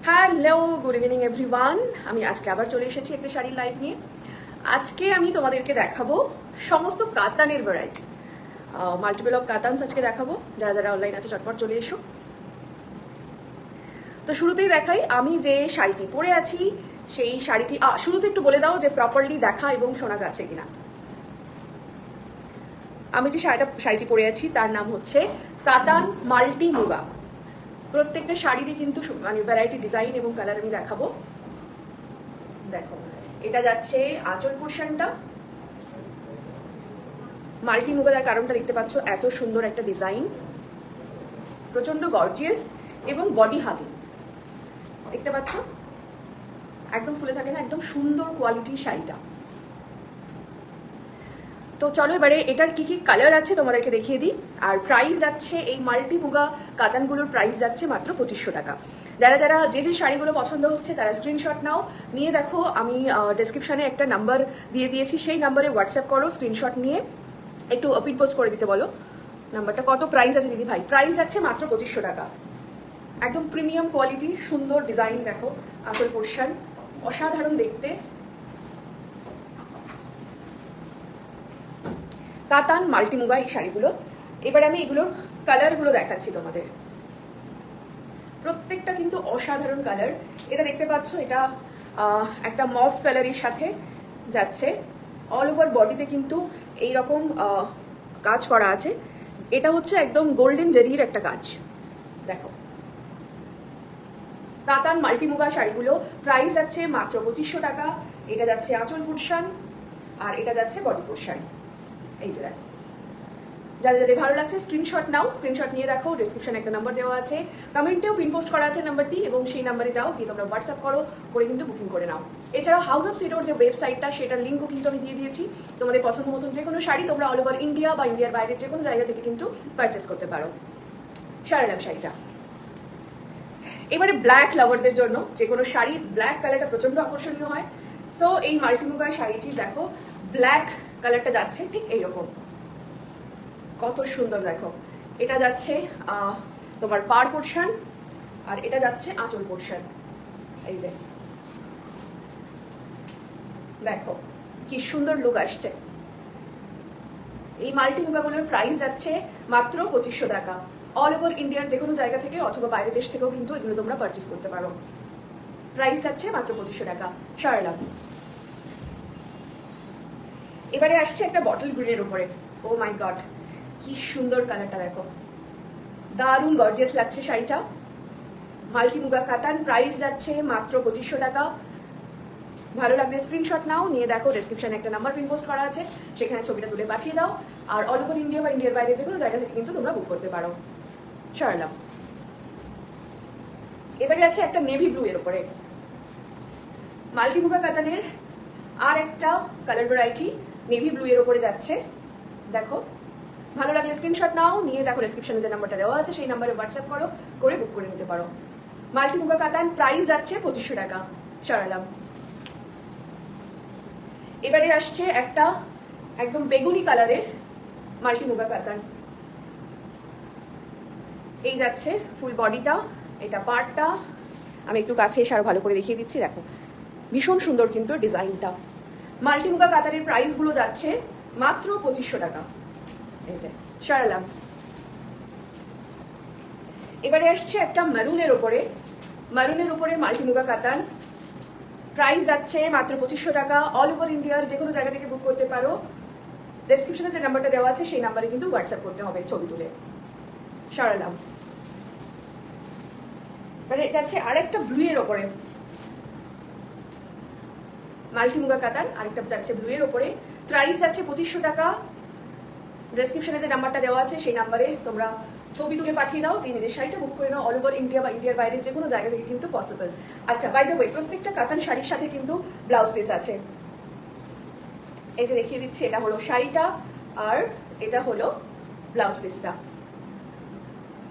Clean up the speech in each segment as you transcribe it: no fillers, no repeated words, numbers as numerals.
Hello, good evening everyone. আমি আজকে আবার চলে এসেছি একটা শাড়ির লাইভ নিয়ে। আজকে আমি তোমাদেরকে দেখাবো সমস্ত কাতানের ভ্যারাইটি, মাল্টিপল অফ কাতানস আজকে দেখাবো। যারা যারা অনলাইন আছে চটপট চলে এসো। তো শুরুতেই দেখাই আমি যে শাড়িটি পরে আছি, সেই শাড়িটি শুরুতে একটু বলে দাও যে প্রপারলি দেখা এবং শোনা যাচ্ছে কিনা। আমি যে শাড়িটি পরে আছি তার নাম হচ্ছে কাতান মাল্টি মুগা। প্রত্যেকটা শাড়িরই কিন্তু মানে ভ্যারাইটি ডিজাইন এবং কালার আমি দেখাবো। দেখো, এটা যাচ্ছে আঁচল পোর্শনটা মাল্টি মুগা, তার কারণটা দেখতে পাচ্ছ, এত সুন্দর একটা ডিজাইন, প্রচন্ড গর্জিয়াস এবং বডি হাগিং দেখতে পাচ্ছ, একদম ফুলে থাকে না, একদম সুন্দর কোয়ালিটির শাড়িটা। তো চলো এবারে এটার কি কি কালার আছে তোমাদেরকে দেখিয়ে দিই। আর প্রাইস যাচ্ছে এই মাল্টি মুগা কাতানগুলোর প্রাইস যাচ্ছে মাত্র 2500 টাকা। যারা যারা যে যে শাড়িগুলো পছন্দ হচ্ছে তারা স্ক্রিনশট নাও, নিয়ে দেখো আমি ডেসক্রিপশনে একটা নাম্বার দিয়ে দিয়েছি, সেই নাম্বারে হোয়াটসঅ্যাপ করো, স্ক্রিনশট নিয়ে একটু পিন পোস্ট করে দিতে বলো নাম্বারটা। কত প্রাইস আছে দিদি ভাই? প্রাইস যাচ্ছে মাত্র 2500 টাকা। একদম প্রিমিয়াম কোয়ালিটি, সুন্দর ডিজাইন, দেখো আঁচল পোর্শন অসাধারণ দেখতে। কাতান মাল্টি মুগা এই শাড়িগুলো। এবার আমি এগুলোর কালারগুলো দেখাচ্ছি তোমাদের। প্রত্যেকটা কিন্তু অসাধারণ কালার। এটা দেখতে পাচ্ছ, এটা একটা মফ কালারের সাথে যাচ্ছে। অল ওভার বডিতে কিন্তু এইরকম কাজ করা আছে। এটা হচ্ছে একদম গোল্ডেন জেরির একটা কাজ। দেখো, কাতান মাল্টি মুগা শাড়িগুলো প্রাইস যাচ্ছে মাত্র 2500 টাকা। এটা যাচ্ছে আঁচল পোর্শন আর এটা যাচ্ছে বডি পোর্শন। এই যে দেখো, যাদের যাদের ভালো লাগছে স্ক্রিনশট নাও, স্ক্রিনশট নিয়ে দেখো, ডিসক্রিপশনে একটা নাম্বার দেওয়া আছে, কমেন্টেও পিন পোস্ট করা আছে নাম্বারটি, এবং সেই নাম্বারে যাও, গিয়ে তোমরা হোয়াটসঅ্যাপ করো, করে কিন্তু বুকিং করে নাও। এছাড়াও হাউস অফ সিডোর যে ওয়েবসাইটটা, সেটার লিঙ্কও কিন্তু আমি দিয়ে দিয়েছি। তোমাদের পছন্দ মতন যে কোনো শাড়ি তোমরা অল ওভার ইন্ডিয়া বা ইন্ডিয়ার বাইরের যে কোনো জায়গা থেকে কিন্তু পারচেস করতে পারো। শাড়িলাম শাড়িটা এবারে ব্ল্যাক লাভারদের জন্য, যে কোনো শাড়ির ব্ল্যাক কালারটা প্রচন্ড আকর্ষণীয় হয়। সো এই মাল্টিমুগা শাড়িটি দেখো, ব্ল্যাক কালারটা যাচ্ছে ঠিক এইরকম, কত সুন্দর। দেখো, এটা যাচ্ছে তোমার পার পোর্শন আর এটা যাচ্ছে আঁচল পোর্শন। এই যে দেখো কি সুন্দর লুক আসছে। এই মাল্টি মুগাগুলোর প্রাইস যাচ্ছে মাত্র 2500 টাকা। অল ওভার ইন্ডিয়ার যে কোনো জায়গা থেকে অথবা বাইরের দেশ থেকেও কিন্তু এগুলো তোমরা পারচেস করতে পারো। প্রাইস যাচ্ছে মাত্র 2500 টাকা। শাড়িলাম। এবারে আসছে একটা বটল গ্রিনের উপরে। ও মাই গড, কি সুন্দর কালারটা দেখো, দারুণ গর্জিয়াস লাগছে শাড়িটা। মাল্টি মুগা কাতান, প্রাইস যাচ্ছে মাত্র 2500 টাকা। ভালো লাগলে স্ক্রিনশট নাও, নিয়ে দেখো, ডেসক্রিপশনে একটা নাম্বার পিন পোস্ট করা আছে, সেখানে ছবিটা তুলে পাঠিয়ে দাও। আর অল ওভার ইন্ডিয়া বা ইন্ডিয়ার বাইরে যে কোনো জায়গা থেকে কিন্তু তোমরা বুক করতে পারো। শাড়িলাম। এবারে আছে একটা নেভি ব্লু এর উপরে মাল্টি মুগা কাতানের আর একটা কালার ভ্যারাইটি, নেভি ব্লু এর উপরে যাচ্ছে। দেখো, ভালো লাগলে স্ক্রিনশট নাও, নিয়ে দেখো ডেসক্রিপশনে যে নাম্বারটা দেওয়া আছে সেই নাম্বারে হোয়াটসঅ্যাপ করো, করে বুক করে নিতে পারো। মাল্টি মুগা কাতান, প্রাইস যাচ্ছে 2500 টাকা। শাড়িলাম। এবারে আসছে একটা একদম বেগুনি কালারের মাল্টি মুগা কাতান। এই যাচ্ছে ফুল বডিটা, এটা পার্টটা। আমি একটু কাছে এসে আরো ভালো করে দেখিয়ে দিচ্ছি। দেখো, ভীষণ সুন্দর কিন্তু ডিজাইনটা। মাল্টি মুগা কাতারের প্রাইসগুলো যাচ্ছে মাত্র 2500 টাকা। এই যে শাড়িলাম। এবারে আসছে একটা মেরুনের উপরে, মেরুনের উপরে মাল্টি মুগা কাতান, প্রাইস যাচ্ছে মাত্র 2500 টাকা। অল ওভার ইন্ডিয়ার যে কোনো জায়গা থেকে বুক করতে পারো। ডেসক্রিপশনে যে নাম্বারটা দেওয়া আছে সেই নাম্বারে কিন্তু হোয়াটসঅ্যাপ করতে হবে ছবি তুলে। শাড়িলাম। মানে এটা যাচ্ছে আরেকটা ব্লু এর ওপরে মাল্টি মুগা কাতান, আরেকটা যাচ্ছে ব্লু এর ওপরে, প্রাইস যাচ্ছে 2500 টাকা। ডেসক্রিপশনে যে নাম্বারটা দেওয়া আছে সেই নাম্বারে তোমরা ছবি তুলে পাঠিয়ে দাও, তুমি নিজের শাড়িটা বুক করে নাও। অল ওভার ইন্ডিয়া বা ইন্ডিয়ার বাইরের যে কোনো জায়গা থেকে কিন্তু পসিবল। আচ্ছা, বাই দ্য ওয়ে, প্রত্যেকটা কাতান শাড়ির সাথে কিন্তু ব্লাউজ পিস আছে। এই যে দেখিয়ে দিচ্ছি, এটা হলো শাড়িটা আর এটা হলো ব্লাউজ পিসটা।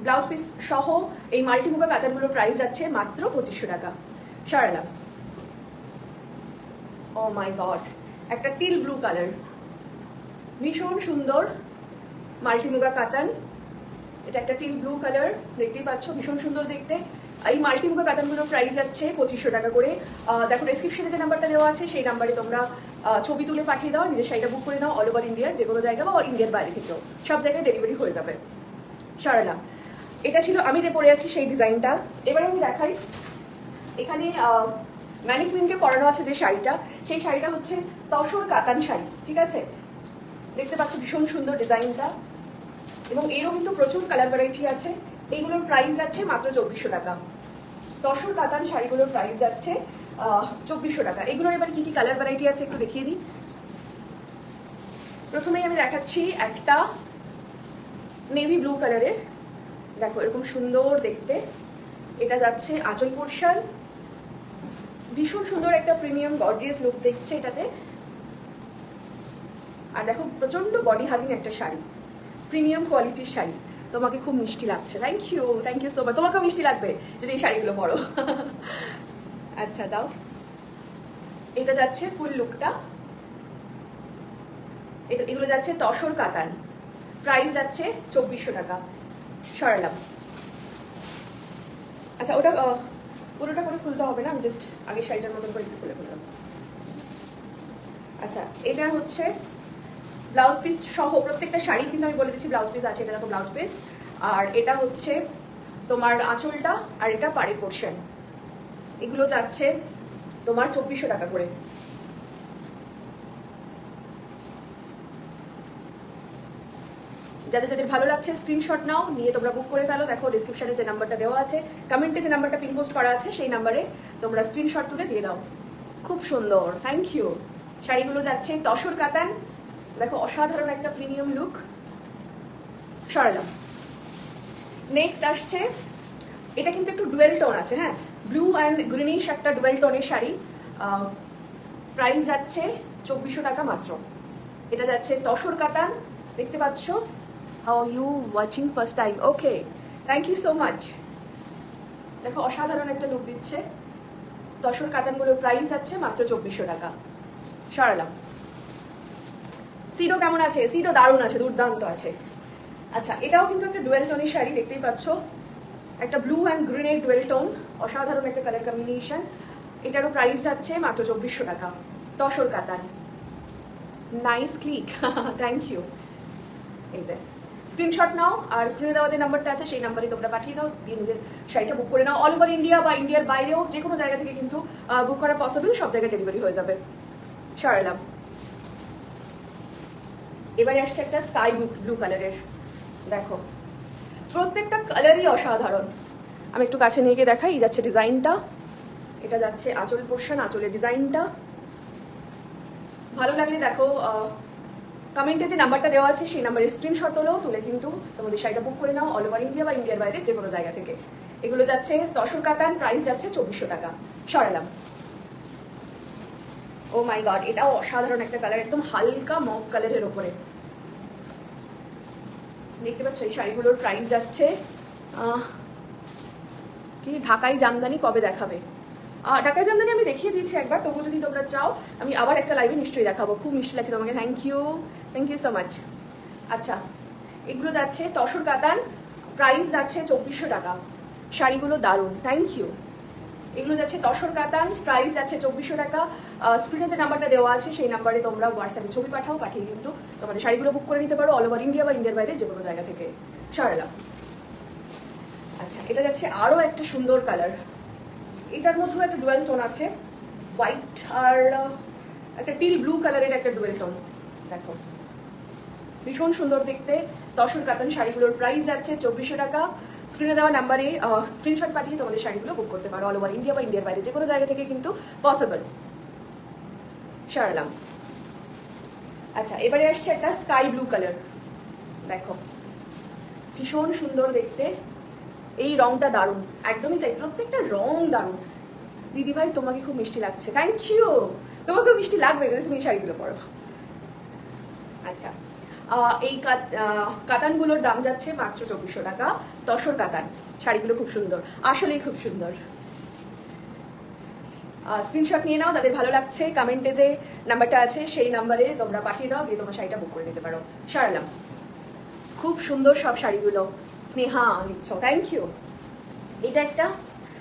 ব্লাউজ পিস সহ এই মাল্টি মুগা কাতানগুলোর প্রাইস যাচ্ছে মাত্র 2500 টাকা। শাড়িলাম। ও মাই গড, একটা টিল ব্লু কালার, ভীষণ সুন্দর মাল্টি মুগা কাতান। এটা একটা টিল ব্লু কালার, দেখতেই পাচ্ছ, ভীষণ সুন্দর দেখতে। এই মাল্টিমুখা কাতানগুলোর প্রাইস যাচ্ছে 2500 টাকা করে। দেখো ডেসক্রিপশনে যে নাম্বারটা দেওয়া আছে সেই নাম্বারে তোমরা ছবি তুলে পাঠিয়ে দাও, নিজের শাড়িটা বুক করে নাও। অল ওভার ইন্ডিয়ার যে কোনো জায়গা বা ইন্ডিয়ার বাইরে থেকেও সব জায়গায় ডেলিভারি হয়ে যাবে। সরালাম। এটা ছিল আমি যে পরে আছি সেই ডিজাইনটা। এবারে আমি দেখাই, এখানে ম্যানিকুইনকে পরানো আছে যে শাড়িটা, সেই শাড়িটা হচ্ছে তসর কাতান শাড়ি, ঠিক আছে? দেখতে পাচ্ছ ভীষণ সুন্দর ডিজাইনটা, এবং এরও কিন্তু প্রচুর কালার ভ্যারাইটি আছে। এইগুলোর প্রাইস যাচ্ছে মাত্র 2400 টাকা। তসর কাতান শাড়িগুলোর প্রাইস যাচ্ছে 2400 টাকা। এগুলোর এবার কি কি কালার ভ্যারাইটি আছে একটু দেখিয়ে দিই। প্রথমেই আমি দেখাচ্ছি একটা নেভি ব্লু কালারের, দেখো এরকম সুন্দর দেখতে। এটা যাচ্ছে আঁচল পোর্শন, ভীষণ সুন্দর একটা প্রিমিয়াম গর্জিয়াস লুক দেখছে এটাতে। আর দেখো প্রচন্ড বডি হাগিং একটা শাড়ি, প্রিমিয়াম কোয়ালিটির শাড়ি। তোমাকে খুব মিষ্টি লাগছে। Thank you so much. তোমাকেও মিষ্টি লাগবে যদি এই শাড়িগুলো পরো। আচ্ছা দাও। এটা যাচ্ছে ফুল লুকটা, এগুলো যাচ্ছে তসর কাতান, প্রাইস যাচ্ছে 2400 টাকা। সরালাম। আচ্ছা ওটা পুরোটা করে খুলতে হবে না, আমি জাস্ট আগে শাড়িটার মতন করে একটু খুলে ফেললাম। আচ্ছা এটা হচ্ছে ব্লাউজ পিস সহ, প্রত্যেকটা শাড়ি কিন্তু আমি বলে দিচ্ছি ব্লাউজ পিস আছে। এটা দেখো ব্লাউজ পিস, আর এটা হচ্ছে তোমার আঁচলটা, আর এটা পাড়ের পোর্শন। এগুলো যাচ্ছে তোমার 2400 টাকা করে। যাদের যাদের ভালো লাগছে স্ক্রিনশট নাও, নিয়ে তোমরা বুক করে ফেলো। দেখো ডিসক্রিপশনে যে নাম্বারটা দেওয়া আছে, কমেন্টে যে নাম্বারটা পিন পোস্ট করা আছে সেই নাম্বারে তোমরা স্ক্রিনশট তুলে দিয়ে দাও। খুব সুন্দর, থ্যাংক ইউ। শাড়িগুলো যাচ্ছে তসর কাতান, দেখো অসাধারণ একটা প্রিমিয়াম লুক। সরালাম। নেক্সট আসছে, এটা কিন্তু একটু ডুয়েল টোন আছে, হ্যাঁ, ব্লু অ্যান্ড গ্রিনিশ একটা ডুয়েল টোনের শাড়ি। প্রাইস যাচ্ছে 2400 টাকা মাত্র। এটা যাচ্ছে তসর কাতান, দেখতে পাচ্ছ। How you watching first time? Okay, thank you so much. দেখো অসাধারণ একটা লুক দিচ্ছে। তসর কাতানগুলোর প্রাইস যাচ্ছে মাত্র 2400 টাকা। সরালাম। সিডো কেমন আছে? সিডো দারুণ আছে, দুর্দান্ত আছে। আচ্ছা এটাও কিন্তু একটা ডুয়েল টোনের শাড়ি, দেখতেই পাচ্ছ, একটা ব্লু অ্যান্ড গ্রিনের ডুয়েল টোন, অসাধারণ একটা কালার কম্বিনেশন। এটারও প্রাইস যাচ্ছে মাত্র 2400 টাকা। তসর কাতান, নাইস ক্লিক, থ্যাংক ইউ। এই যে স্ক্রিনশট নাও, আর স্ক্রিনে দেওয়া যে নাম্বারটা আছে সেই নাম্বারে তোমরা পাঠিয়ে দাও, দিয়ে নিজের শাড়িটা বুক করে নাও। অল ওভার ইন্ডিয়া বা ইন্ডিয়ার বাইরেও যে কোনো জায়গা থেকে কিন্তু বুক করা পসিবল, সব জায়গায় ডেলিভারি হয়ে যাবে। সরালাম। এবারে আসছে একটা স্কাই ব্লু কালারের, দেখো প্রত্যেকটা কালারই অসাধারণ। আমি একটু কাছে নিয়ে গিয়ে দেখাই। এই যাচ্ছে ডিজাইনটা, এটা যাচ্ছে আঁচল পোর্শন, আঁচলের ডিজাইনটা। ভালো লাগলে দেখো কমেন্টে যে নাম্বারটা দেওয়া আছে সেই নাম্বারে স্ক্রিনশট তুলে কিন্তু তোমাদের শাড়িটা বুক করে নাও, অল ওভার ইন্ডিয়া বা ইন্ডিয়ার বাইরে যে কোনো জায়গা থেকে। এগুলো যাচ্ছে তসর কাতান, প্রাইস যাচ্ছে 2400 টাকা। সরালাম। ও মাই গড, এটাও অসাধারণ একটা কালার, একদম হালকা মফ কালারের ওপরে। দেখতে পাচ্ছ এই শাড়িগুলোর প্রাইস যাচ্ছে কি, ঢাকাই জামদানি কবে দেখাবে? ঢাকাই জামদানি আমি দেখিয়ে দিয়েছি একবার, তবু যদি তোমরা চাও আমি আবার একটা লাইভে নিশ্চয়ই দেখাবো। খুব মিষ্টি লাগছে তোমাকে, থ্যাংক ইউ সো মাচ। আচ্ছা এগুলো যাচ্ছে তসর কাতান, প্রাইস যাচ্ছে 2400 টাকা। শাড়িগুলো দারুণ, থ্যাংক ইউ। এগুলো যাচ্ছে তসর কাতান, প্রাইস যাচ্ছে 2400 টাকা। স্ক্রিনে যে নাম্বারটা দেওয়া আছে সেই নাম্বারে তোমরা হোয়াটসঅ্যাপে ছবি পাঠাও, পাঠিয়ে কিন্তু তোমাদের শাড়িগুলো বুক করে নিতে পারো, অল ওভার ইন্ডিয়া বা ইন্ডিয়ার বাইরে যে কোনো জায়গা থেকে। সরালাম। আচ্ছা এটা যাচ্ছে আরও একটা সুন্দর কালার, এটার মধ্যেও একটা ডুয়েল টোন আছে, হোয়াইট আর একটা টিল ব্লু কালারের একটা ডুয়েল টোন। দেখো ভীষণ সুন্দর দেখতে। তসর কাতান শাড়িগুলোর প্রাইস যাচ্ছে 2400 টাকা। স্ক্রিনে দেওয়া নাম্বারে স্ক্রিনশট পাঠিয়ে তোমাদের শাড়িগুলো বুক করতে পারো, অল ওভার ইন্ডিয়া বা ইন্ডিয়ার বাইরে যে কোনো জায়গা থেকে কিন্তু পসিবল। সরালাম। আচ্ছা এবারে আসছে একটা স্কাই ব্লু কালার, দেখো ভীষণ সুন্দর দেখতে। এই রংটা দারুণ, একদমই তাই, প্রত্যেকটা রং দারুণ। দিদিভাই তোমাকে খুব মিষ্টি লাগছে, থ্যাংক ইউ। তোমাকেও মিষ্টি লাগবে যদি তুমি শাড়িগুলো পরো। আচ্ছা এই কাতানগুলোর দাম যাচ্ছে মাত্র 2400 টাকা। তসর কাতান শাড়িগুলো খুব সুন্দর, আসলেই খুব সুন্দর। স্ক্রিনশট নিয়ে নাও, যাদের ভালো লাগছে কমেন্টে যে নাম্বারটা আছে সেই নাম্বারে তোমরা পাঠিয়ে দাও, দিয়ে তোমার শাড়িটা বুক করে নিতে পারো। সরালাম। খুব সুন্দর সব শাড়িগুলো, স্নেহা লিখছ, থ্যাংক ইউ। এটা একটা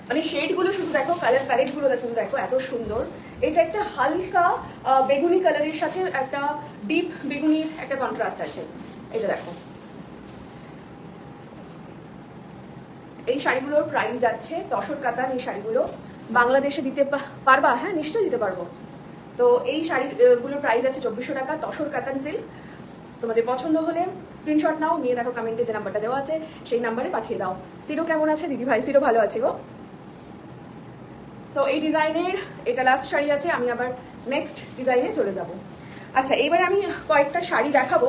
মানে শেডগুলো শুধু দেখো, কালার প্যালেটগুলো শুধু দেখো, এত সুন্দর। এটা একটা হালকা বেগুনি কালারের সাথে একটা ডিপ বেগুনির একটা কন্ট্রাস্ট আছে। এটা দেখো, এই শাড়িগুলোর প্রাইস যাচ্ছে তসর কাতান। এই শাড়িগুলো বাংলাদেশে দিতে পারবা? হ্যাঁ, নিশ্চয়ই দিতে পারবো। তো এই শাড়িগুলোর প্রাইস আছে 2400 টাকা, তসর কাতান সিল্ক। তোমাদের পছন্দ হলে স্ক্রিনশট নাও, নিয়ে দেখো কমেন্টে যে নাম্বারটা দেওয়া আছে সেই নাম্বারে পাঠিয়ে দাও। সিরো কেমন আছে দিদি ভাই? সিরো ভালো আছে গো। সো এই ডিজাইনের এটা লাস্ট শাড়ি আছে, আমি আবার নেক্সট ডিজাইনে চলে যাব। আচ্ছা, এবার আমি কয়েকটা শাড়ি দেখাবো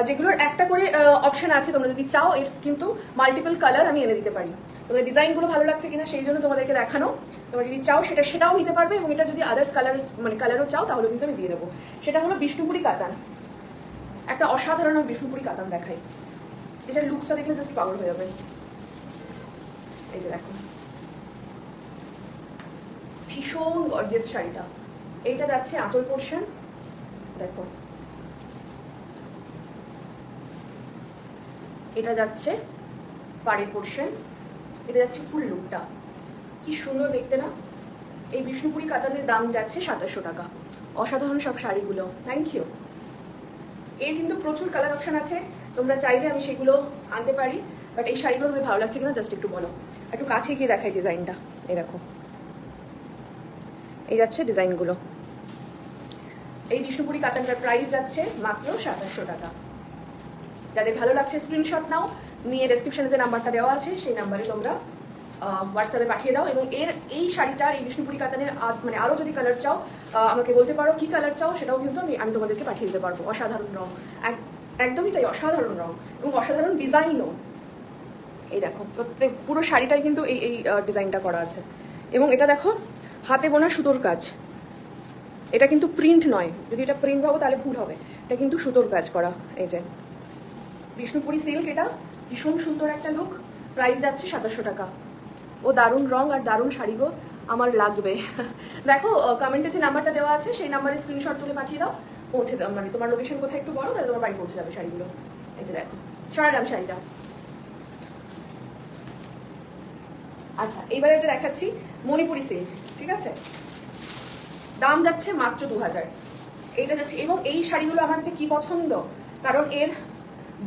যেগুলোর একটা করে অপশন আছে। তোমরা যদি চাও এর কিন্তু মাল্টিপল কালার আমি এনে দিতে পারি। তোমাদের ডিজাইনগুলো ভালো লাগছে কিনা সেই জন্য তোমাদেরকে দেখানো। তোমরা যদি চাও সেটাও নিতে পারবে, এবং এটা যদি আদার্স কালার মানে কালারও চাও তাহলে কিন্তু আমি দিয়ে দেবো। সেটা হলো বিষ্ণুপুরি কাতান। একটা অসাধারণ বিষ্ণুপুরি কাতান দেখাই, যেটা লুকসটা দেখলে জাস্ট পাগল হয়ে যাবে। এই যে দেখো, ভীষণ গর্জিয়াস শাড়িটা। এইটা যাচ্ছে আঁচল পোর্শন, দেখো এটা যাচ্ছে পাড়ের পোর্শন, এটা যাচ্ছে ফুল লুকটা। কি সুন্দর দেখতে না? এই বিষ্ণুপুরি কাতানের দাম যাচ্ছে 2700 টাকা। অসাধারণ সব শাড়িগুলো, থ্যাংক ইউ। এর কিন্তু প্রচুর কালার অপশন আছে, তোমরা চাইলে আমি সেগুলো আনতে পারি। বাট এই শাড়িগুলো তোমার ভালো লাগছে কিনা জাস্ট একটু বলো। একটু কাছে গিয়ে দেখাই ডিজাইনটা। এই দেখো, এই যাচ্ছে ডিজাইনগুলো। এই বিষ্ণুপুরি কাতানটার প্রাইস যাচ্ছে মাত্র 2700 টাকা। যাদের ভালো লাগছে স্ক্রিনশট নাও, নিয়ে ডেসক্রিপশনে যে নাম্বারটা দেওয়া আছে সেই নাম্বারে তোমরা হোয়াটসঅ্যাপে পাঠিয়ে দাও। এবং এই শাড়িটার, এই বিষ্ণুপুরি কাতানের মানে আরও যদি কালার চাও আমাকে বলতে পারো কি কালার চাও, সেটাও কিন্তু আমি তোমাদেরকে পাঠিয়ে দিতে পারবো। অসাধারণ রং, একদমই তাই, অসাধারণ রং এবং অসাধারণ ডিজাইনও। এই দেখো, পুরো শাড়িটাই কিন্তু এই ডিজাইনটা করা আছে। এবং এটা দেখো, হাতে বোনা সুতোর কাজ। এটা কিন্তু প্রিন্ট নয়, যদি এটা প্রিন্ট ভাবো তাহলে ভুল হবে। এটা কিন্তু সুতোর কাজ করা। এই যে বিষ্ণুপুরি সিল্ক, এটা ভীষণ সুন্দর একটা লুক। প্রাইস যাচ্ছে 2700 টাকা। ও দারুণ রং আর দারুণ শাড়ি গো, আমার লাগবে। দেখো কমেন্টে যে নাম্বারটা দেওয়া আছে সেই নাম্বারে স্ক্রিনশট তুলে পাঠিয়ে দাও, পৌঁছে দাও। মানে তোমার লোকেশন কোথায় একটু বলো, তাহলে তোমার বাড়ি পৌঁছে যাবে শাড়িগুলো। এই যে দেখো, সরালাম শাড়িটা। আচ্ছা, এইবার এটা দেখাচ্ছি মণিপুরি সিল্ক, ঠিক আছে? দাম যাচ্ছে মাত্র 2000। এইটা যাচ্ছে, এবং এই শাড়িগুলো আমার যে কি পছন্দ, কারণ এর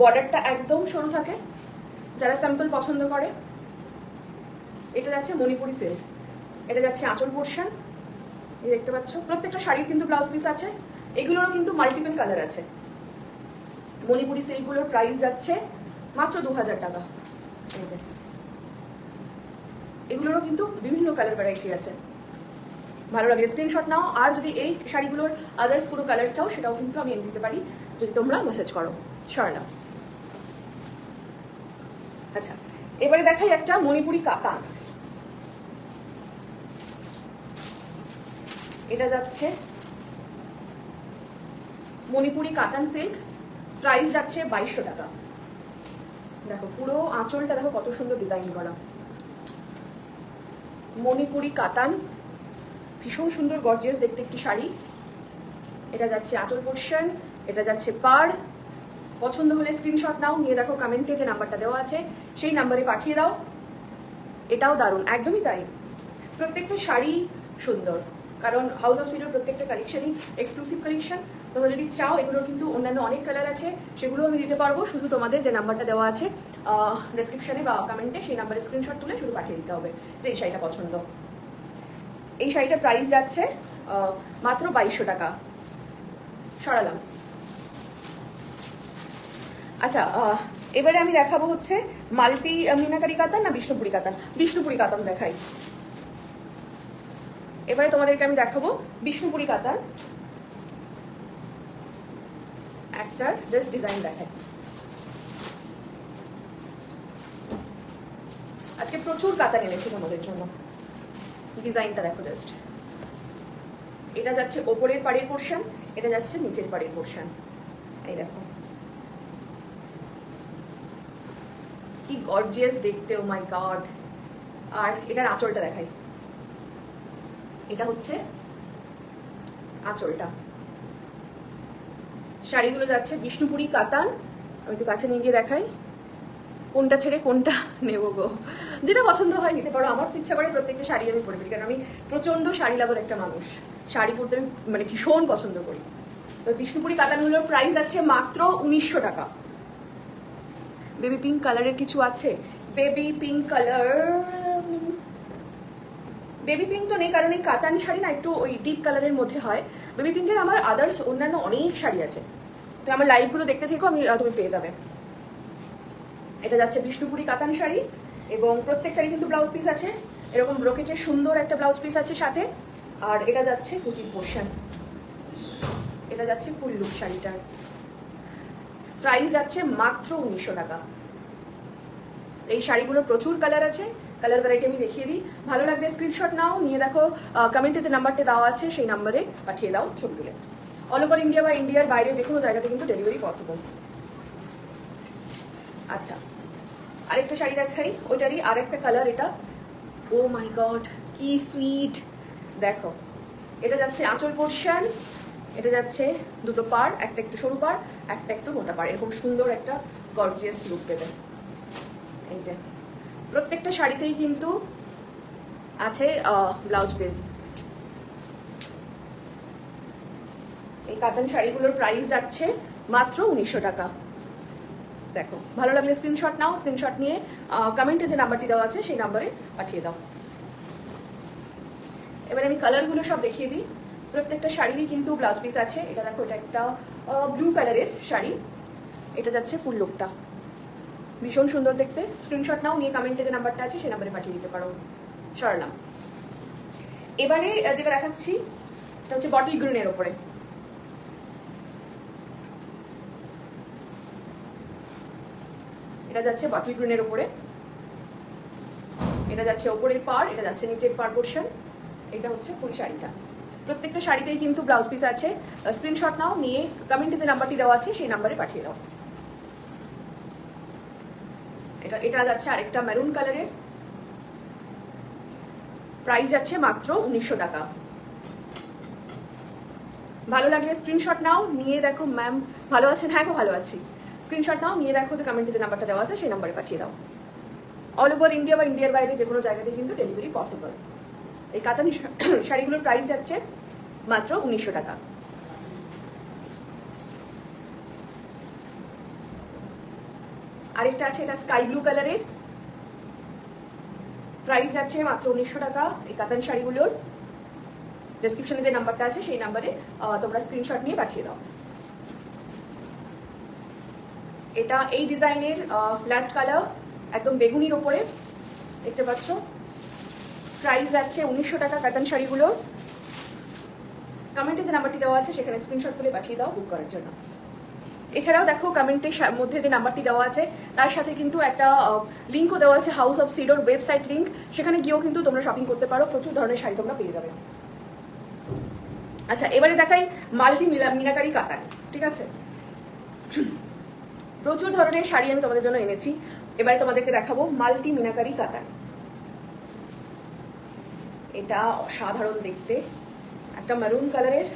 বর্ডারটা একদম সরু থাকে, যারা সিম্পল পছন্দ করে। এটা যাচ্ছে মণিপুরি সিল্ক, এটা যাচ্ছে আঁচল পোর্শন। এই দেখতে পাচ্ছ, প্রত্যেকটা শাড়ির কিন্তু ব্লাউজ পিস আছে। এগুলোরও কিন্তু মাল্টিপল কালার আছে। মণিপুরি সিল্কগুলোর প্রাইস যাচ্ছে মাত্র 2000 টাকা। এই যে এগুলোরও কিন্তু বিভিন্ন কালার ভ্যারাইটি আছে। ভালো লাগলে স্ক্রিনশট নাও। আর যদি এই শাড়িগুলোর আদার্স কোনো কালার চাও সেটাও কিন্তু আমি এনে দিতে পারি, যদি তোমরা মেসেজ করো। সরালাম। আচ্ছা, এবারে দেখাই একটা মণিপুরি কাতান। এটা যাচ্ছে মণিপুরি কাতান সিল্ক, প্রাইস যাচ্ছে 2200 টাকা। দেখো পুরো আঁচলটা দেখো কত সুন্দর ডিজাইন করা। মণিপুরি কাতান, ভীষণ সুন্দর গর্জিয়াস দেখতে একটি শাড়ি। এটা যাচ্ছে আঁচল পোর্শন, এটা যাচ্ছে পাড়। পছন্দ হলে স্ক্রিনশট নাও, নিয়ে দেখো কমেন্টে যে নাম্বারটা দেওয়া আছে সেই নাম্বারে পাঠিয়ে দাও। এটাও দারুণ, একদমই তাই। প্রত্যেকটা শাড়ি সুন্দর, কারণ হাউস অফ সিল্কের প্রত্যেকটা কালেকশনই এক্সক্লুসিভ কালেকশন। তোমরা যদি চাও, এগুলোর কিন্তু অন্যান্য অনেক কালার আছে, সেগুলো আমি দিতে পারবো। শুধু তোমাদের যে নাম্বারটা দেওয়া আছে ডেসক্রিপশনে বা কমেন্টে, সেই নাম্বারে স্ক্রিনশট তুলে শুধু পাঠিয়ে দিতে হবে যে এই শাড়িটা পছন্দ। এই শাড়িটার প্রাইস যাচ্ছে মাত্র 2200 টাকা। সরালাম। আচ্ছা, এবারে আমি দেখাবো হচ্ছে মাল্টি মিনাকারি কাতান না বিষ্ণুপুরি কাতান। বিষ্ণুপুরি কাতান দেখাই। এবারে তোমাদেরকে আমি দেখাবো বিষ্ণুপুরি কাতান। একটার জাস্ট ডিজাইন দেখাই। আজকে প্রচুর কাতান এনেছি তোমাদের জন্য। ডিজাইনটা দেখো জাস্ট। এটা যাচ্ছে ওপরের পাড়ের পোর্শন, এটা যাচ্ছে নিচের পাড়ের পোর্শন। এই দেখো কি গর্জিয়াস দেখতে, ও মাই গড। আর এটার আঁচলটা দেখাই। এটা হচ্ছে আঁচলটা। শাড়িগুলো যাচ্ছে বিষ্ণুপুরি কাতান। আমি একটু কাছে নিয়ে গিয়ে দেখাই। কোনটা ছেড়ে কোনটা নেব গো, যেটা পছন্দ হয় নিতে পারো। আমার তো ইচ্ছা করে প্রত্যেকটা শাড়ি আমি পরে ফেলি, কারণ আমি প্রচণ্ড শাড়ি লাভার একটা মানুষ। শাড়ি পরতে আমি মানে ভীষণ পছন্দ করি। তো বিষ্ণুপুরি কাতানগুলোর প্রাইস আছে মাত্র 1900 টাকা। বেবি পিঙ্ক কালারের কিছু আছে, baby pink colour, baby pink তো নেই কারণ এই কাতান শাড়ি না একটু ওই ডিপ কালারের মধ্যে হয়। বেবি পিঙ্কের আমার আদার্স অন্যান্য অনেক শাড়ি আছে, তো আমার লাইভগুলো দেখতে থেকো, তুমি পেয়ে যাবে। এটা যাচ্ছে বিষ্ণুপুরি কাতান শাড়ি এবং প্রত্যেকটারই কিন্তু ব্লাউজ পিস আছে, এরকম ব্রোকেটের সুন্দর একটা ব্লাউজ পিস আছে সাথে। আর এটা যাচ্ছে কুচির পোর্শন, এটা যাচ্ছে ফুল লুক শাড়িটার। প্রাইস যাচ্ছে মাত্র 1900 টাকা। এই শাড়িগুলোর প্রচুর কালার আছে, কালার ভ্যারাইটি আমি দেখিয়ে দিই। ভালো লাগলে স্ক্রিনশট নাও, নিয়ে দেখো কমেন্টে যে নাম্বারটা দেওয়া আছে সেই নাম্বারে পাঠিয়ে দাও ছবি তুলে। অল ওভার ইন্ডিয়া বা ইন্ডিয়ার বাইরে যে কোনো জায়গাতে কিন্তু ডেলিভারি পসিবল। আচ্ছা, আরেকটা শাড়ি দেখাই, ওইটারই আরেকটা কালার। এটা ও মাই গড কি সুইট, দেখো এটা যাচ্ছে আঁচল পোর্শন, এটা যাচ্ছে দুটো পার, একটা একটু সরু পার, একটা একটু মোটা পার, এরকম সুন্দর একটা গর্জিয়াস লুক দেবে। এই যে প্রত্যেকটা শাড়িতেই কিন্তু আছে ব্লাউজ পিস। এই কাতান শাড়িগুলোর প্রাইস যাচ্ছে মাত্র 1900 টাকা। দেখো ভালো লাগলে স্ক্রিনশট নাও, স্ক্রিনশট নিয়ে কমেন্টে যে নাম্বারটি দেওয়া আছে সেই নাম্বারে পাঠিয়ে দাও। এবার আমি কালারগুলো সব দেখিয়ে দিই। প্রত্যেকটা শাড়িরই কিন্তু ব্লাউজ পিস আছে। এটা দেখো, এটা একটা ব্লু কালারের শাড়ি, এটা যাচ্ছে ফুল লুকটা, ভীষণ সুন্দর দেখতে। স্ক্রিনশট নাও, নিয়ে কমেন্টে যে নাম্বারটা আছে সেই নাম্বারে পাঠিয়ে দিতে পারো। সরলাম। এবারে যেটা দেখাচ্ছি এটা হচ্ছে বটল গ্রিনের ওপরে, এটা যাচ্ছে বটল গ্রিনের ওপরে, এটা যাচ্ছে ওপরের পার, এটা যাচ্ছে নিচের পার পোর্শন, এটা হচ্ছে ফুল শাড়িটা। প্রত্যেকটা শাড়িতেই কিন্তু ব্লাউজ পিস আছে। স্ক্রিনশট নাও, নিয়ে কমেন্টে যে নাম্বারটি দেওয়া আছে সেই নাম্বারে পাঠিয়ে দাও। এটা যাচ্ছে আরেকটা মেরুন কালারের, প্রাইস যাচ্ছে মাত্র 1900 টাকা। ভালো লাগলে স্ক্রিনশট নাও, নিয়ে দেখো ম্যাম ভালো আছেন, হ্যাঁ গো ভালো আছি। স্ক্রিনশট নাও, নিয়ে দেখো যে কমেন্টে যে নাম্বারটা দেওয়া আছে সেই নাম্বারে পাঠিয়ে দাও। অল ওভার ইন্ডিয়া বা ইন্ডিয়ার বাইরে যে কোনো জায়গাতেই কিন্তু ডেলিভারি পসিবল। এই কাতানি শাড়িগুলোর প্রাইস যাচ্ছে মাত্র 1900 টাকা। আরেকটা আছে, এটা স্কাই ব্লু কালারের, প্রাইস যাচ্ছে মাত্র 1900 টাকা। এই কাতান শাড়িগুলোর ডেসক্রিপশনে যে নাম্বারটা আছে সেই নাম্বারে তোমরা স্ক্রিনশট নিয়ে পাঠিয়ে দাও। এটা এই ডিজাইনের লাস্ট কালার, একদম বেগুনির ওপরে দেখতে পাচ্ছ। প্রাইস যাচ্ছে 1900 টাকা কাতান শাড়িগুলোর। কমেন্টে যে নাম্বারটি দেওয়া আছে সেখানে স্ক্রিনশট করে পাঠিয়ে দাও বুক করার জন্য। এছাড়াও দেখো কমেন্টের মধ্যে যে নাম্বারটি দেওয়া আছে তার সাথে কিন্তু একটা লিঙ্কও দেওয়া আছে, house of Sidr website link, সেখানে গিয়েও কিন্তু তোমরা শপিং করতে পারো, প্রচুর ধরনের শাড়ি তোমরা পেয়ে যাবে। আচ্ছা, এবারে দেখাই মাল্টি মিনাকারি কাতান, ঠিক আছে? প্রচুর ধরনের শাড়ি আমি তোমাদের জন্য এনেছি, এবারে তোমাদেরকে দেখাবো মাল্টি মিনাকারি কাতান। এটা অসাধারণ দেখতে, একটা মেরুন কালারের,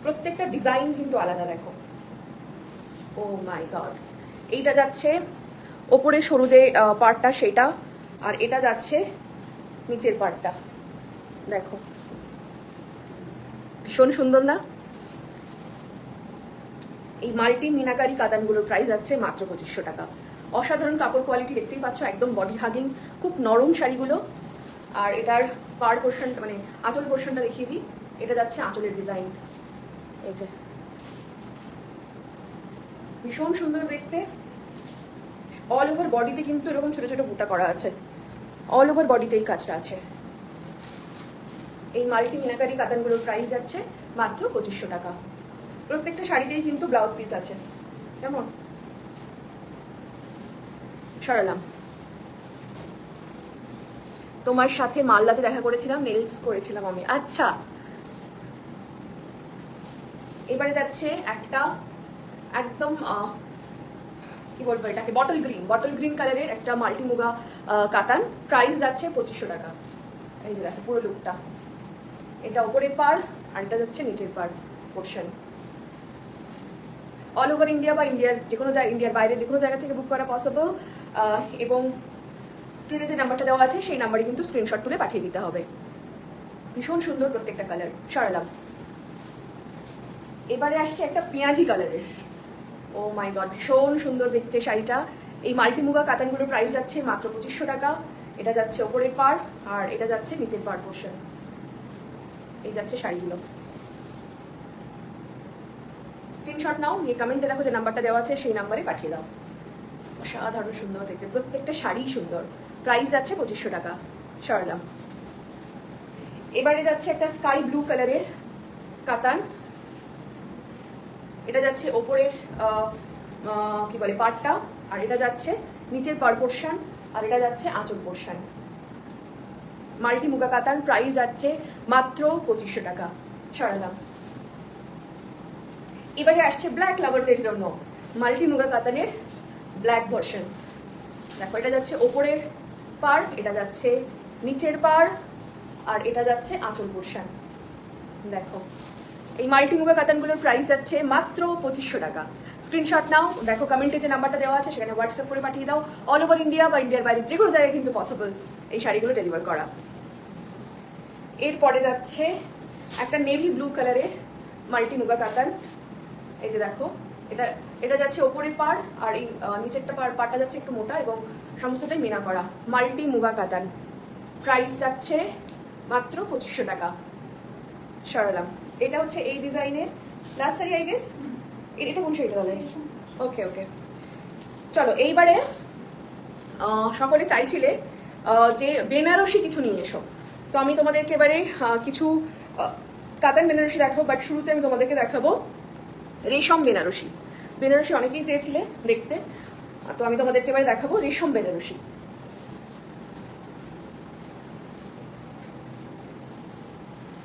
প্রত্যেকটা ডিজাইন কিন্তু আলাদা। দেখো ও মাই গড, এইটা যাচ্ছে ওপরে সরু যে পার্টটা সেটা, আর এটা যাচ্ছে নিচের পার্টটা। দেখো ভীষণ সুন্দর না? এই মাল্টি মিনাকারি কাতানগুলোর প্রাইস যাচ্ছে মাত্র 2500 টাকা। অসাধারণ কাপড় কোয়ালিটি, দেখতেই পাচ্ছ, একদম বডি হাগিং, খুব নরম শাড়িগুলো। আর এটার পার পোর্শন মানে আঁচল পোর্শনটা দেখিয়ে দিই, এটা যাচ্ছে আঁচলের ডিজাইন। এই যে ভীষণ সুন্দর দেখতে। অল ওভার বডিতে কিন্তু এরকম ছোট ছোট বুটা করা আছে, অল ওভার বডিতে এই কাজটা আছে। এই মাল্টি মিনাকারি কাতানগুলোর প্রাইস যাচ্ছে মাত্র 2500 টাকা। প্রত্যেকটা শাড়িতেই কিন্তু ব্লাউজ পিস আছে। কেমন? সরালাম। তোমার সাথে মালদাতে দেখা করেছিলাম, নেলস করেছিলাম আমি। আচ্ছা, এবারে যাচ্ছে একটা একদম কি বলবো এটাকে, বটল গ্রিন কালারের একটা মাল্টি মুগা কাতান, প্রাইস যাচ্ছে 2500 টাকা। এই যে দেখো পুরো লুকটা, এটা উপরের পাড় আর এটা যাচ্ছে নিচের পাড় পোর্শন। অল ওভার ইন্ডিয়া বা ইন্ডিয়ার যে কোনো ইন্ডিয়ার বাইরে যে কোনো জায়গা থেকে বুক করা পসিবল। এবং স্ক্রিনে যে নাম্বারটা দেওয়া আছে সেই নাম্বারে কিন্তু স্ক্রিনশট তুলে পাঠিয়ে দিতে হবে। ভীষণ সুন্দর প্রত্যেকটা কালার, সরালাম। এবারে আসছে একটা পেঁয়াজি কালারের, ও মাই গড ভীষণ সুন্দর দেখতে শাড়িটা। এই মাল্টিমুগা কাতানগুলোর প্রাইস যাচ্ছে মাত্র 2500 টাকা। এটা যাচ্ছে ওপরের পাড় আর এটা যাচ্ছে নিচের পাড় পোর্শন। এই যাচ্ছে শাড়িগুলো। স্ক্রিনশট নাও, নিয়ে কমেন্টে দেখো যে নাম্বারটা দেওয়া আছে সেই নাম্বারে পাঠিয়ে দাও। অসাধারণ সুন্দর দেখতে, প্রত্যেকটা শাড়ি সুন্দর। প্রাইস যাচ্ছে 2500 টাকা, সরালাম। এবারে যাচ্ছে একটা স্কাই ব্লু কালারের কাতান। এটা যাচ্ছে ওপরের কি বলে পাড়টা, আর এটা যাচ্ছে নিচের পাড় পোর্শন, আর এটা যাচ্ছে আঁচল পোর্শন। মাল্টি মুগা কাতান, প্রাইস যাচ্ছে মাত্র 2500 টাকা, সরালাম। এবারে আসছে ব্ল্যাক লাভারদের জন্য মাল্টি মুগা কাতানের ব্ল্যাক ভার্সন। দেখো এটা যাচ্ছে ওপরের পাড়, এটা যাচ্ছে নিচের পাড়, আর এটা যাচ্ছে আঁচল পোর্শন। দেখো এই মাল্টি মুগা কাতানগুলোর প্রাইস যাচ্ছে মাত্র 2500 টাকা। স্ক্রিনশট নাও, দেখো কমেন্টে যে নাম্বারটা দেওয়া আছে সেখানে হোয়াটসঅ্যাপ করে পাঠিয়ে দাও। অল ওভার ইন্ডিয়া বা ইন্ডিয়ার বাইরে যে কোনো জায়গায় কিন্তু পসিবল এই শাড়িগুলো ডেলিভার করা। এরপরে যাচ্ছে একটা নেভি ব্লু কালারের মাল্টি মুগা কাতান। এই যে দেখো এটা যাচ্ছে ওপরের পাড়, আর এই নিচেরটা পাড়টা যাচ্ছে একটু মোটা এবং সমস্তটাই মিনা করা। মাল্টি মুগা কাতান, প্রাইস যাচ্ছে মাত্র 2500 টাকা, সরালাম। এটা হচ্ছে এই ডিজাইনের লাস্ট শাড়ি আই গেস। এটা কোন শাড়িটা বলে? ওকে ওকে, চলো এইবারে সকলে চাইছিলে যে বেনারসি কিছু নিয়ে এসো, তো আমি তোমাদেরকে এবারে কিছু কাতান বেনারসি দেখাবো। বাট শুরুতে আমি তোমাদেরকে দেখাবো রেশম বেনারসি। বেনারসি অনেকেই চেয়েছিলে দেখতে, তো আমি তোমাদেরকে এবারে দেখাবো রেশম বেনারসি।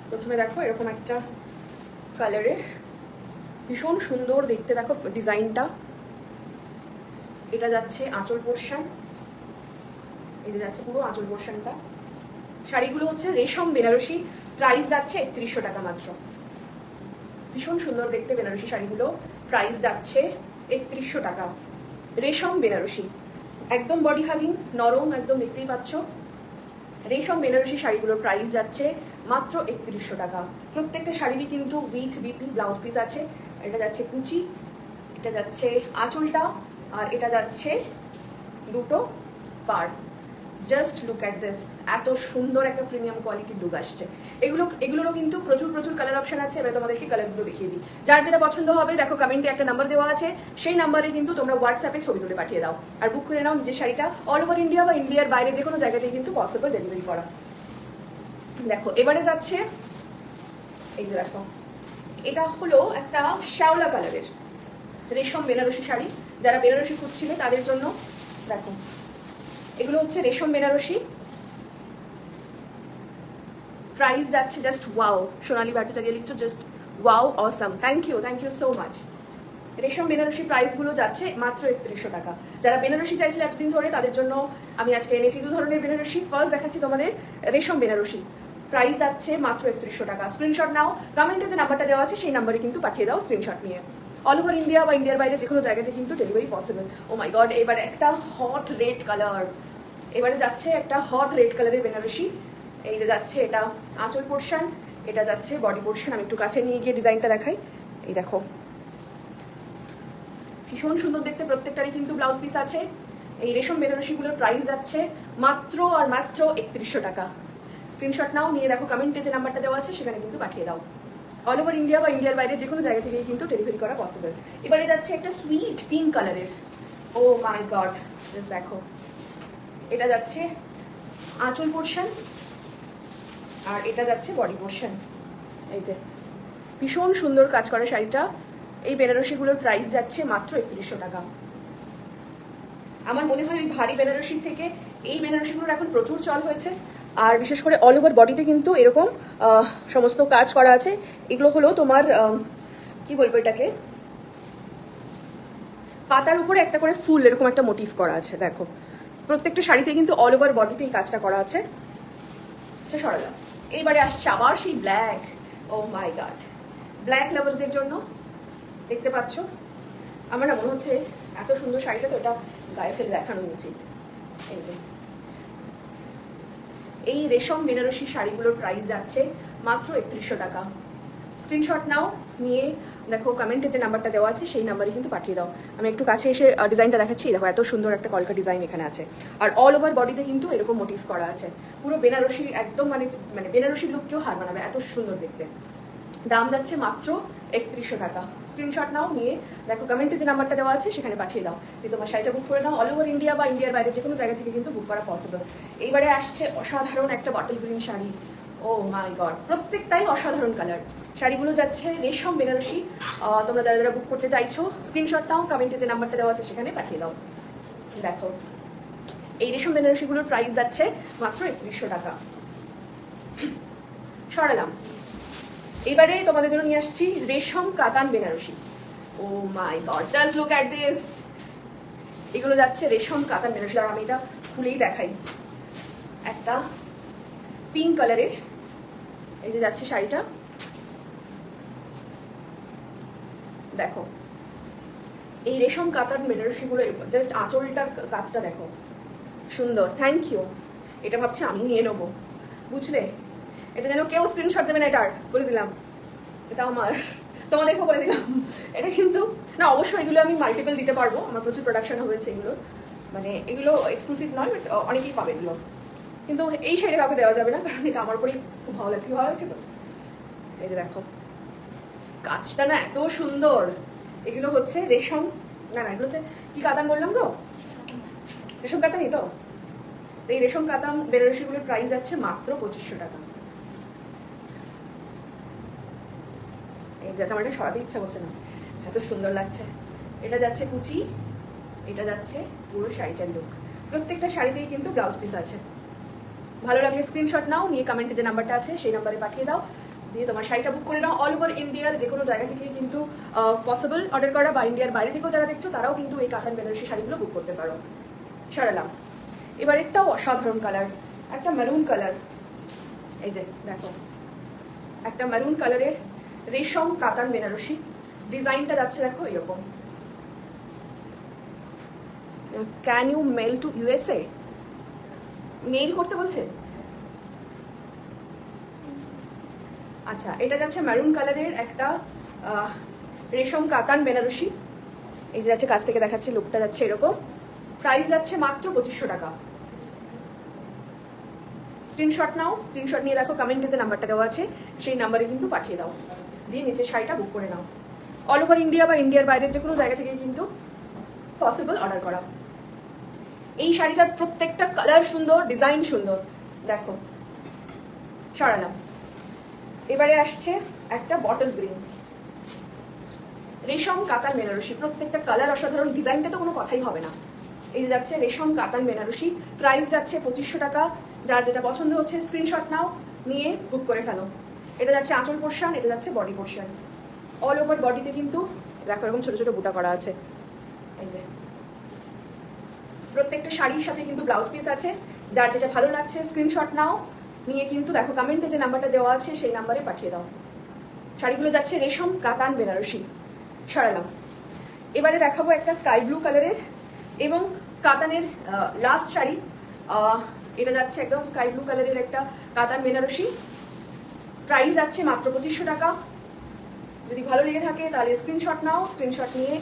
প্রথমে দেখো এরকম একটা কালারের, ভীষণ সুন্দর দেখতে, দেখো ডিজাইনটা। এটা যাচ্ছে আঁচল পোর্শন, এটা যাচ্ছে পুরো আঁচল পোর্শনটা। শাড়িগুলো হচ্ছে রেশম বেনারসি, প্রাইস যাচ্ছে 3100 টাকা মাত্র। ভীষণ সুন্দর দেখতে বেনারসি শাড়িগুলো, প্রাইস যাচ্ছে 3100 টাকা। রেশম বেনারসি, একদম বডি হাগিং, নরম একদম, দেখতেই পাচ্ছ। রেশম বেনারসি শাড়িগুলোর প্রাইস যাচ্ছে মাত্র 3100 টাকা। প্রত্যেকটা শাড়িরই কিন্তু উইথ বিপি ব্লাউজ পিস আছে। এটা যাচ্ছে কুচি, এটা যাচ্ছে আঁচলটা, আর এটা যাচ্ছে দুটো পাড়। জাস্ট লুক অ্যাট দিস, এত সুন্দর একটা প্রিমিয়াম কোয়ালিটির লুক আসছে। এগুলোরও কিন্তু প্রচুর কালার অপশন আছে। এবার তোমাদেরকে কালারগুলো দেখিয়ে দিই। যার যেটা পছন্দ হবে দেখো কমেন্টে একটা নাম্বার দেওয়া আছে, সেই নাম্বারে কিন্তু তোমরা হোয়াটসঅ্যাপে ছবি তুলে পাঠিয়ে দাও আর বুক করে নাও নিজের শাড়িটা। অল ওভার ইন্ডিয়া বা ইন্ডিয়ার বাইরে যে কোনো জায়গাতেই কিন্তু পসিবল ডেলিভারি করা। দেখো এবারে যাচ্ছে এই যে দেখো, এটা হলো একটা শ্যাওলা কালারের রেশম বেনারসি শাড়ি। যারা বেনারসি খুঁজছিলে তাদের জন্য দেখো, এগুলো হচ্ছে রেশম বেনারসি। প্রাইস যাচ্ছে জাস্ট ওয়াও। সোনালী ভট্টাচার্য লিখছো, just wow awesome, thank you so much. রেশম বেনারসি প্রাইসগুলো যাচ্ছে মাত্র 3100 টাকা। যারা বেনারসি চাইছিলে এতদিন ধরে তাদের জন্য আমি আজকে এনেছি দু ধরনের বেনারসি। ফার্স্ট দেখাচ্ছি তোমাদের রেশম বেনারসি, প্রাইস যাচ্ছে মাত্র 3100 টাকা। স্ক্রিনশট নাও, কমেন্টে যে নাম্বারটা দেওয়া আছে সেই নাম্বারে কিন্তু পাঠিয়ে দাও স্ক্রিনশট নিয়ে। অল ওভার ইন্ডিয়া বা ইন্ডিয়ার বাইরে যে কোনো জায়গাতে কিন্তু delivery possible. O my god, এবারে একটা হট রেড কালার, এবারে যাচ্ছে একটা হট রেড কালারের বেনারসি। এই যে যাচ্ছে এটা আঁচল পোর্শন, এটা যাচ্ছে বডি পোর্শন। আমি একটু কাছে নিয়ে গিয়ে ডিজাইনটা দেখাই। এই দেখো ভীষণ সুন্দর দেখতে, প্রত্যেকটারই কিন্তু ব্লাউজ পিস আছে। এই রেশম বেনারসিগুলোর প্রাইস যাচ্ছে মাত্র আর মাত্র 3100 টাকা। স্ক্রিনশট নাও, নিয়ে দেখো কমেন্টে যে নাম্বারটা দেওয়া আছে সেখানে কিন্তু পাঠিয়ে দাও। অল ওভার ইন্ডিয়া বা ইন্ডিয়ার বাইরে যে কোনো জায়গা থেকেই কিন্তু ডেলিভারি করা পসিবল। এবারে যাচ্ছে একটা সুইট পিঙ্ক কালারের, ও মাই গড জাস্ট দেখো, এটা যাচ্ছে আঁচল পোর্শন আর এটা যাচ্ছে বডি পোর্শন। এই যে ভীষণ সুন্দর কাজ করা শাড়িটা। এই বেনারসিগুলোর প্রাইস যাচ্ছে মাত্র 3100 টাকা। আমার মনে হয় ওই ভারী বেনারসির থেকে এই বেনারসিগুলোর এখন প্রচুর চল হয়েছে। আর বিশেষ করে অল ওভার বডিতে কিন্তু এরকম সমস্ত কাজ করা আছে। এগুলো হলো তোমার কি বলবো, এটাকে পাতার উপরে একটা করে ফুল এরকম একটা মোটিভ করা আছে। দেখো প্রত্যেকটা শাড়িতে কিন্তু অল ওভার বডিতে এই কাজটা করা আছে। সরালাম। এইবারে আসছে আবার সেই black, O my god, black লাভারদের জন্য দেখতে পাচ্ছ আমার না মনে হচ্ছে এত সুন্দর শাড়িটা তো এটা গায়ে ফেলে দেখানো উচিত। এই যে এই রেশম বেনারসি শাড়িগুলোর প্রাইস যাচ্ছে মাত্র 3100 টাকা। স্ক্রিনশট নাও, নিয়ে দেখো কমেন্টে যে নাম্বারটা দেওয়া আছে সেই নাম্বারে কিন্তু পাঠিয়ে দাও। আমি একটু কাছে এসে ডিজাইনটা দেখাচ্ছি। দেখো এত সুন্দর একটা কলকা ডিজাইন এখানে আছে, আর অল ওভার বডিতে কিন্তু এরকম মোটিভ করা আছে। পুরো বেনারসি একদম মানে বেনারসি লুককেও হার মানাবে, এত সুন্দর দেখতে। দাম যাচ্ছে মাত্র 3100 টাকা। স্ক্রিনশট নাও, নিয়ে দেখো কমেন্টে যে নাম্বারটা দেওয়া আছে সেখানে পাঠিয়ে দাও, দিয়ে তোমার শাড়িটা বুক করে নাও। অল ওভার ইন্ডিয়া বা ইন্ডিয়ার বাইরে যে কোনো জায়গা থেকে কিন্তু বুক করা পসিবল। এইবারে আসছে অসাধারণ একটা bottle green sari. O my god, প্রত্যেকটাই অসাধারণ কালার। শাড়িগুলো যাচ্ছে রেশম বেনারসি। তোমরা যারা যারা বুক করতে চাইছো স্ক্রিনশট নাও, কমেন্টে যে নাম্বারটা দেওয়া আছে সেখানে পাঠিয়ে দাও। দেখো এই রেশম বেনারসিগুলোর প্রাইস যাচ্ছে মাত্র 3100 টাকা। সরালাম। এবারে তোমাদের জন্য নিয়ে আসছি রেশম কাতান Banarasi. Oh my God, just look at this. এগুলো যাচ্ছে রেশম কাতান বেনারসি। আর আমি এটা খুলেই দেখাই। একটা পিঙ্ক কালারের এই যে যাচ্ছে শাড়িটা, দেখো এই রেশম কাতান বেনারসিগুলো জাস্ট আঁচলটার কাজটা দেখো, সুন্দর। Thank you. এটা ভাবছি আমি নিয়ে নেবো, বুঝলে? এটা যেন কেউ স্ক্রিনশট দেবে না, এটার বলে দিলাম। এটা আমার, তোমাদেরকেও বলে দিলাম। এটা কিন্তু না, অবশ্যই এগুলো আমি মাল্টিপল দিতে পারবো, আমার প্রচুর প্রোডাকশন হয়েছে এগুলো, মানে এগুলো এক্সক্লুসিভ নয়, বাট অনেকেই পাবে এগুলো। কিন্তু এই শাড়িটা কাউকে দেওয়া যাবে না, কারণ এটা আমার উপরেই খুব ভালো লাগছে। ভালো লাগছে তো? এই যে দেখো কাজটা না এত সুন্দর। এগুলো হচ্ছে রেশম, না এগুলো হচ্ছে কি কাতান বললাম তো, রেশম কাতানই তো। এই রেশম কাতান বেনারসিগুলোর প্রাইস যাচ্ছে মাত্র 2500 টাকা। এই যে আমার এটা সরাতে ইচ্ছা করছে না, এত সুন্দর লাগছে। এটা যাচ্ছে কুচি, এটা যাচ্ছে পুরো শাড়িটার লুক। প্রত্যেকটা শাড়িতেই কিন্তু ব্লাউজ পিস আছে। ভালো লাগলে স্ক্রিনশট নাও, নিয়ে কমেন্টে যে নাম্বারটা আছে সেই নাম্বারে পাঠিয়ে দাও, দিয়ে তোমার শাড়িটা বুক করে নাও। অল ওভার ইন্ডিয়ার যে কোনো জায়গা থেকে কিন্তু পসিবল অর্ডার করা, বা ইন্ডিয়ার বাইরে থেকেও যারা দেখছো তারাও কিন্তু এই কাতান বেনারসি শাড়িগুলো বুক করতে পারো। সরালাম। এবার একটাও অসাধারণ কালার, একটা মেরুন কালার। এই যে দেখো একটা মেরুন কালারের রেশম কাতান বেনারসি। ডিজাইনটা যাচ্ছে দেখো এরকম। Can you mail to USA? Mail করতে বলছে। আচ্ছা, এটা যাচ্ছে মেরুন কালারের একটা রেশম কাতান বেনারসি। এই যে যাচ্ছে, কাছ থেকে দেখাচ্ছে, লুকটা যাচ্ছে এরকম। প্রাইস যাচ্ছে মাত্র 2500 টাকা। স্ক্রিনশট নাও, স্ক্রিনশট নিয়ে দেখো কমেন্টে যে নাম্বারটা দেওয়া আছে সেই নাম্বারে কিন্তু পাঠিয়ে দাও, দিয়ে নিচে শাড়িটা বুক করে নাও। অল ওভার ইন্ডিয়া বা ইন্ডিয়ার বাইরের যে কোনো জায়গা থেকে কিন্তু পসিবল অর্ডার করা। এই শাড়িটার প্রত্যেকটা কালার সুন্দর, ডিজাইন সুন্দর। দেখো সরালাম। এবারে আসছে একটা বটল গ্রিন রেশম কাতান বেনারসি। প্রত্যেকটা কালার অসাধারণ, ডিজাইনটা তো কোনো কথাই হবে না। এই যাচ্ছে রেশম কাতান বেনারসি, প্রাইস যাচ্ছে 2500 টাকা। যার যেটা পছন্দ হচ্ছে স্ক্রিনশট নাও, নিয়ে বুক করে ফেলো। এটা যাচ্ছে আঁচল পোর্শন, এটা যাচ্ছে বডি পোর্শন। অল ওভার বডিতে কিন্তু দেখো এরকম ছোট ছোট বুটা করা আছে। এই যে প্রত্যেকটা শাড়ির সাথে কিন্তু ব্লাউজ পিস আছে। যার যেটা ভালো লাগছে স্ক্রিনশট নাও, নিয়ে কিন্তু দেখো কমেন্টে যে নাম্বারটা দেওয়া আছে সেই নাম্বারে পাঠিয়ে দাও। শাড়িগুলো যাচ্ছে রেশম কাতান বেনারসি। সরালাম। এবারে দেখাবো একটা স্কাই ব্লু কালারের এবং কাতানের লাস্ট শাড়ি। এটা যাচ্ছে একদম স্কাই ব্লু কালারের একটা কাতান বেনারসি। প্রাইস যাচ্ছে মাত্র 2500 টাকা। যদি ভালো লেগে থাকে তাহলে স্ক্রিনশট নাও, স্ক্রিনশট নিয়ে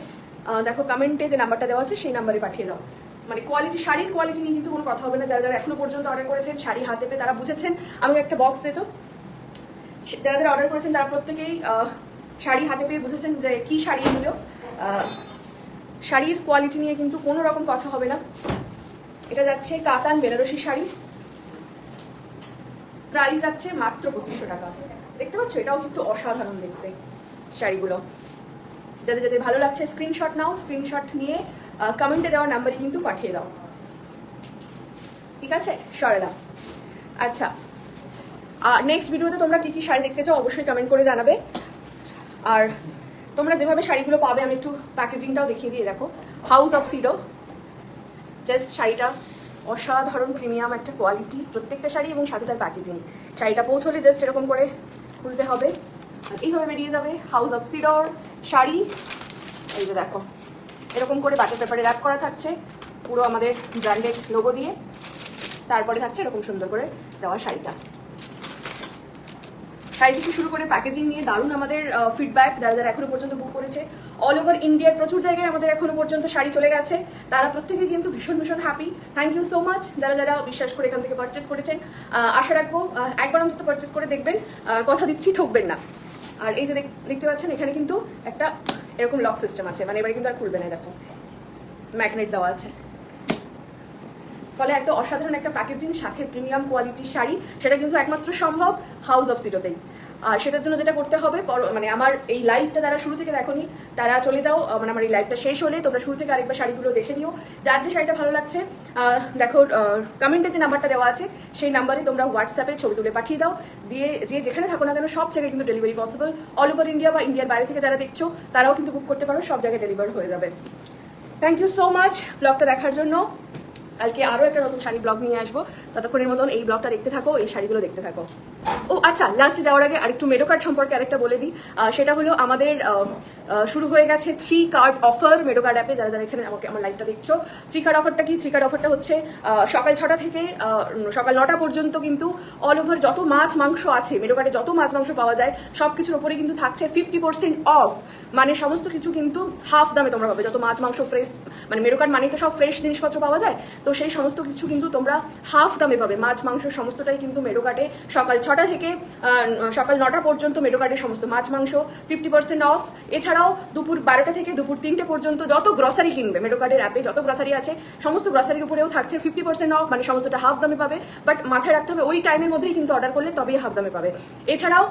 দেখো কমেন্টে যে নাম্বারটা দেওয়া আছে সেই নাম্বারে পাঠিয়ে দাও। মানে কোয়ালিটি, শাড়ির কোয়ালিটি নিয়ে কিন্তু কোনো কথা হবে না। যারা যারা এখনো পর্যন্ত অর্ডার করেছেন, শাড়ি হাতে পেয়ে তারা বুঝেছেন। আমাকে একটা বক্স দিত, যারা যারা অর্ডার করেছেন তারা প্রত্যেকেই শাড়ি হাতে পেয়ে বুঝেছেন যে কি শাড়ি এগুলো। শাড়ির কোয়ালিটি নিয়ে কিন্তু কোনো রকম কথা হবে না। এটা যাচ্ছে কাতান বেনারসি শাড়ি, প্রাইস যাচ্ছে মাত্র 2500 টাকা। দেখতে পাচ্ছ, এটাও কিন্তু অসাধারণ দেখতে শাড়িগুলো। যাদের যাদের ভালো লাগছে স্ক্রিনশট নাও, স্ক্রিনশট নিয়ে কমেন্টে দেওয়া নাম্বারে কিন্তু পাঠিয়ে দাও। ঠিক আছে, সরেলাম। আচ্ছা, নেক্সট ভিডিওতে তোমরা কি কি শাড়ি দেখতে চাও অবশ্যই কমেন্ট করে জানাবে। আর তোমরা যেভাবে শাড়িগুলো পাবে আমি একটু প্যাকেজিংটাও দেখিয়ে দিয়ে দেখো। হাউস অফ সিডো, জাস্ট শাড়িটা অসাধারণ প্রিমিয়াম একটা কোয়ালিটি প্রত্যেকটা শাড়ি, এবং সাথে তার প্যাকেজিং। শাড়িটা পৌঁছলে জাস্ট এরকম করে খুলতে হবে আর এইভাবে বেরিয়ে যাবে হাউস অফ সিডোর শাড়ি। এই যে দেখো এরকম করে বাটার পেপারে র্যাপ করা থাকছে পুরো আমাদের ব্র্যান্ডেড লোগো দিয়ে। তারপরে থাকছে এরকম সুন্দর করে দেওয়া শাড়িটা। শাড়ি থেকে শুরু করে প্যাকেজিং নিয়ে দারুণ আমাদের ফিডব্যাক, যারা যারা এখনো পর্যন্ত বুক করেছে অল ওভার ইন্ডিয়ার প্রচুর জায়গায় আমাদের এখনো পর্যন্ত শাড়ি চলে গেছে, তারা প্রত্যেকে কিন্তু ভীষণ ভীষণ happy. Thank you so much যারা যারা বিশ্বাস করে এখান থেকে পারচেস করেছেন। আশা রাখবো একবার অন্তত পারচেস করে দেখবেন, কথা দিচ্ছি ঠকবেন না। আর এই যে দেখতে পাচ্ছেন এখানে কিন্তু একটা এরকম লক সিস্টেম আছে, মানে এবারে কিন্তু আর খুলবে না, দেখো ম্যাগনেট দেওয়া আছে। ফলে একটা অসাধারণ একটা প্যাকেজিং সাথে প্রিমিয়াম কোয়ালিটির শাড়ি, সেটা কিন্তু একমাত্র সম্ভব হাউস অফ সিটোতেই। আর সেটার জন্য যেটা করতে হবে, মানে আমার এই লাইভটা যারা শুরু থেকে দেখোনি তারা চলে যাও, মানে আমার এই লাইভটা শেষ হলে তোমরা শুরু থেকে আরেকবার শাড়িগুলো দেখে নিও। যার যে শাড়িটা ভালো লাগছে দেখো কমেন্টে যে নাম্বারটা দেওয়া আছে সেই নাম্বারে তোমরা হোয়াটসঅ্যাপে ছবি তুলে পাঠিয়ে দাও, দিয়ে যে যেখানে থাকো না কেন সব জায়গায় কিন্তু delivery possible. All over India বা ইন্ডিয়ার বাইরে থেকে যারা দেখছো তারাও কিন্তু বুক করতে পারো, সব জায়গায় ডেলিভার হয়ে যাবে। থ্যাংক ইউ সো মাচ ব্লগটা দেখার জন্য। কালকে আরও একটা নতুন শাড়ি ব্লগ নিয়ে আসবো, ততক্ষণের মতন এই ব্লগটা দেখতে থাকো, এই শাড়িগুলো দেখতে থাকো। ও আচ্ছা, লাস্টে যাওয়ার আগে আরেকটু মেডো কার্ড সম্পর্কে আরেকটা বলে দিই। সেটা হলো আমাদের শুরু হয়ে গেছে 3 কার্ড অফার মেডো কার্ড অ্যাপে। যারা যারা এখানে আমাকে আমার লাইভটা দেখছো, 3 কার্ড অফারটা কি? 3 কার্ড অফারটা হচ্ছে সকাল 6টা থেকে সকাল 9টা পর্যন্ত কিন্তু অল ওভার যত মাছ মাংস আছে, মেডো কার্ডে যত মাছ মাংস পাওয়া যায় সব কিছুর ওপরে কিন্তু থাকছে 50% অফ। মানে সমস্ত কিছু কিন্তু হাফ দামে তোমরা পাবে। যত মাছ মাংস ফ্রেশ, মানে মেডো কার্ড মানেই তো সব ফ্রেশ জিনিসপত্র পাওয়া যায়, তো সেই সমস্ত কিছু কিন্তু তোমরা হাফ দামে পাবে। মাছ মাংস সমস্তটাই কিন্তু মেডো কার্ডে সকাল 6টা থেকে সকাল 9টা পর্যন্ত মেডো কার্ডের সমস্ত মাছ মাংস 50% অফ। এছাড়াও দুপুর 12টা থেকে দুপুর 3টে পর্যন্ত যত গ্রসারি কিনবে মেডো কার্ডের অ্যাপে, যত গ্রসারি আছে সমস্ত গ্রসারির উপরেও থাকছে 50% অফ, মানে সমস্তটা হাফ দামে পাবে। বাট মাথায় রাখতে হবে ওই টাইমের মধ্যেই কিন্তু অর্ডার করলে তবেই হাফ দামে পাবে। এছাড়াও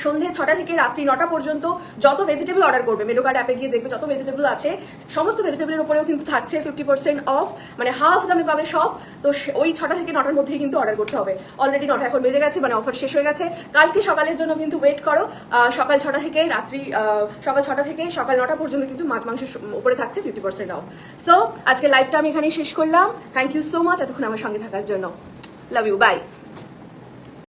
সন্ধ্যে 6টা থেকে রাত্রি 9টা পর্যন্ত যত ভেজিটেবল অর্ডার করবে মেডো কার্ড অ্যাপে গিয়ে দেখবে যত ভেজিটেবল আছে সমস্ত ভেজিটেবলের উপরেও কিন্তু থাকছে 50% অফ, মানে হাফ দামে পাবে সব। তো ওই 6টা থেকে 9টার মধ্যেই কিন্তু অর্ডার করতে হবে। অলরেডি 9টা এখন বেজে গেছে, মানে অফার শেষ হয়ে গেছে। কালকে সকালের জন্য কিন্তু ওয়েট করো, সকাল 6টা থেকে সকাল 6টা থেকে সকাল 9টা পর্যন্ত কিন্তু মাছ মাংসের উপরে থাকছে 50% অফ। সো আজকে লাইভটা আমি এখানেই শেষ করলাম। থ্যাংক ইউ সো মাচ এতক্ষণ আমার সঙ্গে থাকার জন্য। Love you, by.